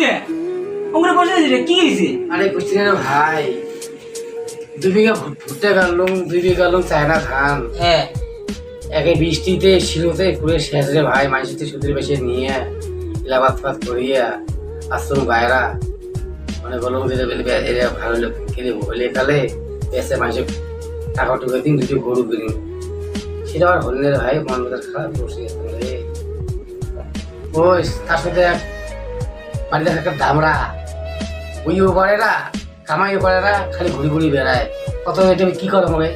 কে ওমরে বসে আছিস রে, কি হইছে? আরে বুঝছি না ভাই, 2 বিঘা ভুট্টা গাড়লুম, 2 বিঘা গাড়লুম চায়না ধান। হ্যাঁ একে বৃষ্টিতে শিরোতে পুরে শেষ রে ভাই, মাঝিতে সুদের বেশি নিয়ে ইলাবাদ ফাত করিয়া আশ্রম গায়রা মানে বলবো যে এরা ভালো লোক কিনে হলে কালে এসে মাঝে টাকা টুকে দিন, 2টি গরু কিনি। সেটা আর হল না রে ভাই, মন মেজাজ খারাপ বসে গেছে রে। ওই তার সাথে এক বাড়িতে একটা ধামড়া, ওইও করে না কামাইও করে না, খালি ঘুরি ঘুরি বেড়ায়। কত এটা কি করে মনে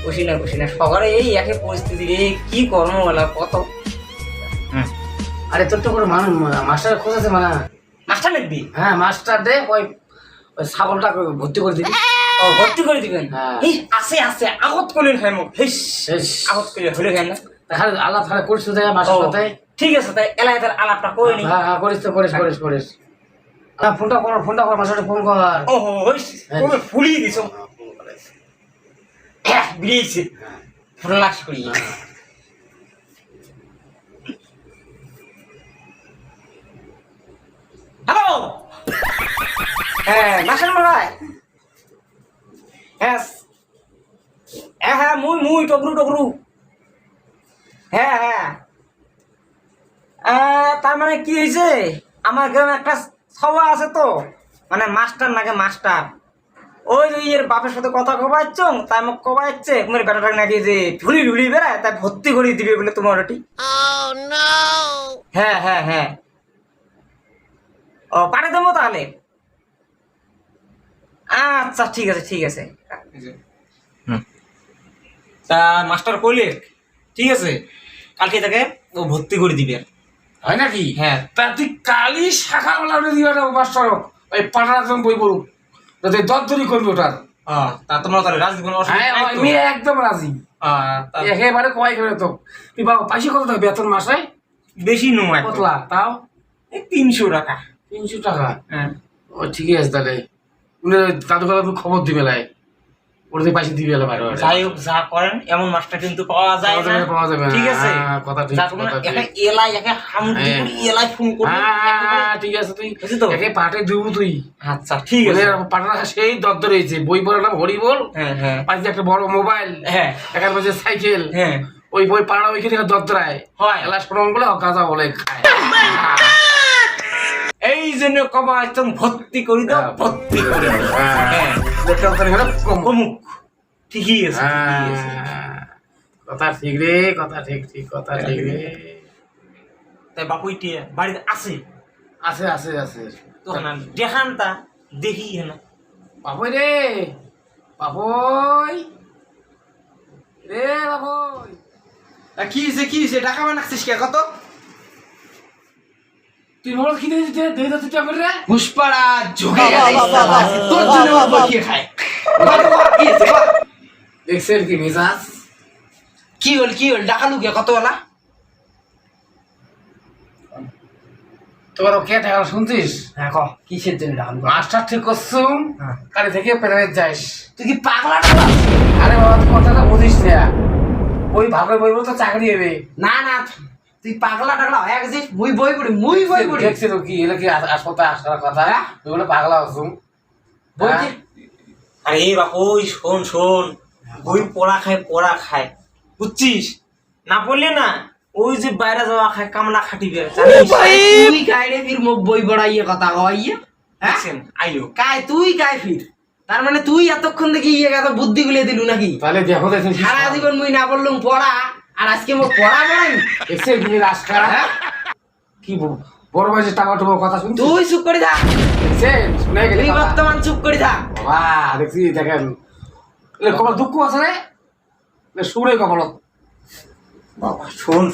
বসি না সকালে এই একই পরিস্থিতি রে, কি কর্ম বলা কত। আরে তোর তো কোনো মাস্টার খোঁজ আছে মানে? মাস্টার লিখবি? হ্যাঁ মাস্টার দে, ওই ওই ছাগলটা ভর্তি করে দিবি। ও ভর্তি করে দিবেন? হ্যাঁ। এই আছে আগত করলেন হয় মোক, হেস আগত করলে হলে হয় না? তাহলে আলাপ তাহলে করিস তো মাস্টার কথায়। ঠিক আছে, তাই এলাকার আলাপটা করে নি। হ্যাঁ করিস তো, করিস। ফোনটা কর মাস্টারটা ফোন কর। ও হইস তুমি ফুলি দিছো। বিড়িয়েছে ফোন লাশ করি। হ্যালো, হ্যাঁ মাস্টার মশাই। হ্যাঁ হ্যাঁ মুই টগরু। হ্যাঁ তার মানে কি হয়েছে, আমার গ্রামে একটা সভা আছে তো, মানে মাস্টার নাকি মাস্টার, ওই যে এর বাপের সাথে কথা কবাইছ, তাই মোক কবাইছে তোমার বেটাটাকে নাকি যে ঢুলি বেড়ায়, তাই ভর্তি করে দিবে বলে তোমার ওটি। হ্যাঁ ও পারে দেবো তাহলে। আচ্ছা ঠিক আছে। তা মাস্টার কইলে ঠিক আছে, কালকে তাকে ও ভর্তি করে দিবে। হয় নাকি? হ্যাঁ তা তুই কালই শাখাবেলা দিবা না মাস্টার, ওই পাঠার একদম বই বলুক যাতে দরদরি করবি ওটার। তা তোমরা তাহলে রাজি কোনো অসুবিধা নাই তো? আমি একদম রাজি, একেবারে কয় করে তো। তুই বাবা পাইছি কত টাকা বেতন মাসে? বেশি নয়, কতলা তাও? 300 টাকা। 300 টাকা? হ্যাঁ ও ঠিকই আছে তাহলে। দাদু কাদু খবর দিবে লাই, ওদের পাইছে দিবে এলা বাইরে। যাই হোক যা করেন এমন মাস্টার কিন্তু পাওয়া যায় না, পাওয়া যাবে না। ঠিক আছে? কথা ঠিক, কথা ঠিক। একা এলাই একা হামদি করে এলাই ফোন করবে। হ্যাঁ ঠিক আছে, তুই বুঝলি তো? একে পাঠে দিব তুই। আচ্ছা ঠিক আছে। পাঠা সেই দরদর হয়েছে, বই পড়ার নাম হরি বল, হ্যাঁ পাশে একটা বড় মোবাইল, হ্যাঁ এখানে বসে সাইকেল, হ্যাঁ ওই বই পাড়া ওইখানে দরদরায় হয়। এলা শোনান বলে গাঁজা বলে খায়। এই জন্য কবা একদম ভর্তি করে দাও, ভর্তি করে দাও। হ্যাঁ অমুক ঠিকই আছে। কথা ঠিক রে, কথা ঠিক কথা ঠিক রে। তাই বাপুইটি বাড়িতে আছে? আছে তো না দেখান তা দেখি না। বাবুই রে, বাবুই রে, বাবুই। কি হয়েছে টাকা বানাচ্ছিস কে কত? তুই মোবাইল কিনে দিতে দেই তো তুই করে রে পুষ্পারা ঝুঁকে গেছে তোর জন্য বাবা কি খায়। দেখছেন কি মেজাজ? কি হল ডাকালু কে কতওয়ালা? তোমার কে টাকা শুনছিস? হ্যাঁ ক কিসের জন্য ডাকালু? মাস্টার ঠিক করছুম, কালি থেকে প্রাইভেট যাইস। তুই কি পাগলা টাগলা? আরে বাবা তুই কথাটা বুঝিস না, ওই ভাবে বই তো চাকরি হবে না তুই পাগলা টাগলা হয়ে গেছিস। মুই বই পড়ি দেখছি তো কি এলে কি আসতে আসার কথা, তুই বলে পাগলা হচ্ছুম বই কি? আরে এই বাপুই শোন, বই পড়া খায় বুঝছিস? না পড়লে না ওই যে বাইরে যাওয়া খায়, কামলা খাটিবে জানিস? তুই কাই রে ফির মুখ বই পড়াইয়ে কথা কইয়ে? হ্যাঁ আইলো তুই কাই ফির? তার মানে তুই এতক্ষণ দেখি এত বুদ্ধি গুলিয়ে দিলু নাকি? তাহলে দেখো দেখুন সারা জীবন মুই না বললুম পড়া, আর আজকে মোর পড়া পড়াই দেখছে কি রাস্তা কি বড় বয়সে টাকা টুকু কথা শুনছিস? তুই চুপ করে থাক, দেখছেন শুনে গেলি তুই বর্তমান চুপ করে থাক। বাবা দেখছি দেখেন কপাল দুঃখ আছে রে, শুনে কপাল। বাবা শোন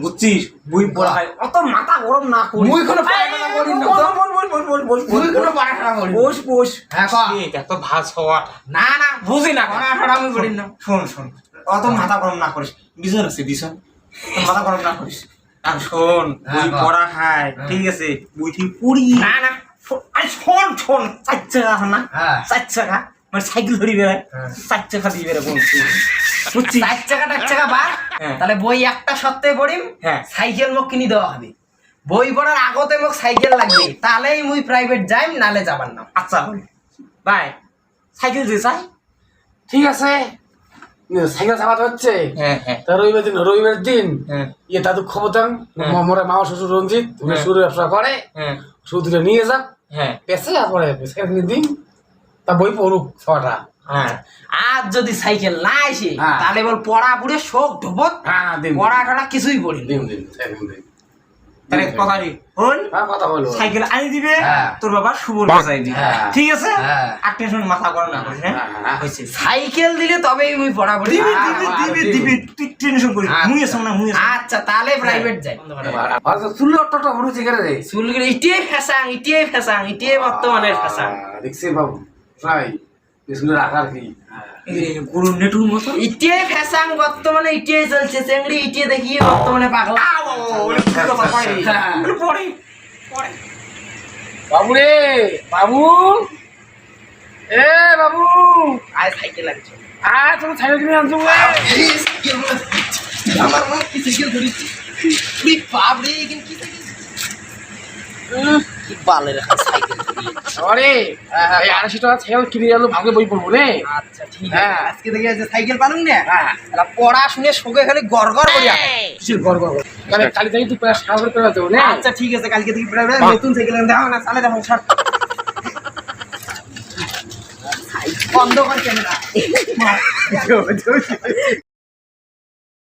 বুঝছিস? বই পড়া খায় অত মাথা গরম না করিস। মুই কোনো পড়াশোনা করি না তো। বল মুই কোনো পড়াশোনা করি না। বস হ্যাঁ ক। এত ভাজ হওয়া না বুঝি না পড়াশোনা আমি করি না। শোন অত মাথা গরম না করিস। বিছান আছে বিছান, মাথা গরম না করিস। আর শোন বই পড়া খায় ঠিক আছে, বই ঠিক পড়ি না আরে শোন 4 চাকা না, হ্যাঁ 4 চাকা মানে সাইকেল ধরি বেড়ায়, 4 চাকা দিয়ে বেড়ায় বলছি বুঝছিস? 4 চাকা বা হ্যাঁ। তাহলে বই একটা সপ্তাহে পড়িম, হ্যাঁ। সাইকেল মোক কিনে দেওয়া হবে। বই পড়ার আগতে মোক সাইকেল লাগবে, তাহলেই মুই প্রাইভেট যাইম, নালে যাবার না। আচ্ছা ভাই সাইকেল যে চাই। ঠিক আছে, সাইকেল চালাতে হচ্ছে। হ্যাঁ হ্যাঁ তা রবিবার দিন হ্যাঁ ইয়ে দাদু খবর দেন, মোরা মামা শ্বশুর রঞ্জিত উনি হ্যাঁ। শুরু ব্যবসা করে, হ্যাঁ শুধু নিয়ে যান হ্যাঁ পেছে, তারপরে সাইকেল দিন, তা বই পড়ুক ছটা। হ্যাঁ আর যদি সাইকেল না আসে হ্যাঁ। তাহলে বল পড়া পুড়ে শোক ঢোপত, হ্যাঁ দিন পড়া টড়া কিছুই পড়ি না। দিন সাইকেল দিন। তাহলে কথা হল হ্যাঁ কথা বলবো। সাইকেল আনি দিবে, হ্যাঁ। তোর বাবা শুভর বাসায় দিবে। হ্যাঁ। ঠিক আছে, হ্যাঁ। আর টেনশন মাথা গরম না করিস না। হ্যাঁ, হ্যাঁ। হয়েছে সাইকেল দিলে তবেই মুই পড়া পড়ি। দিবি হ্যাঁ, দিবি হ্যাঁ, দিবি দিবি। দিবি, তুই টেনশন করিস না। আচ্ছা। মুই আছো না, মুই আছি। আচ্ছা তাহলে প্রাইভেট যাই। আচ্ছা চুল্লি অট্ট হচ্ছে কেন রে? চুলগুলো ইটিয়ে ফ্যাসাং, ইটিয়ে ফ্যাসাং, ইটিয়ে বর্তমানের ফ্যাসাং। দেখছি বাবু নাই স্কুলের আকার কি। এই যে গরু নেটুর মতো। ইটিয়ে ফ্যাসাং বর্তমানে ইটিয়ে চলছে, চেংড়ি ইটিয়ে দেখিয়ে বর্তমানে পাগলা। হ্যাঁ। পরে পরে বাবু রে বাবু, এ বাবু আয় সাইকেল লাগছে। আয় তুমি সাইকেল কিনে আনছো রে। আমার মা কি সাইকেল ধরেছি, তুই বাপ রে, এখানে কি সাইকেল, কি বালের সাইকেল। আরে এই 250 টাকা সাইকেল কিনে আনলো, ভাগে বই পড়বো রে। আচ্ছা ঠিক আছে, হ্যাঁ। আজকে থেকে আছে সাইকেল পালুন না, হ্যাঁ এলা পড়া শুনে শোকে খালি গড়গড় করি আসে। কিসের গড় গড় গড়? তাহলে কালি থেকে তুই প্রায় 7 করে পেয়ে যাবো না। আচ্ছা ঠিক আছে, কালকে থেকে প্রাইভেট নতুন সাইকেল এনে দাও না, চালে দেখো সব বন্ধ কর ক্যামেরা।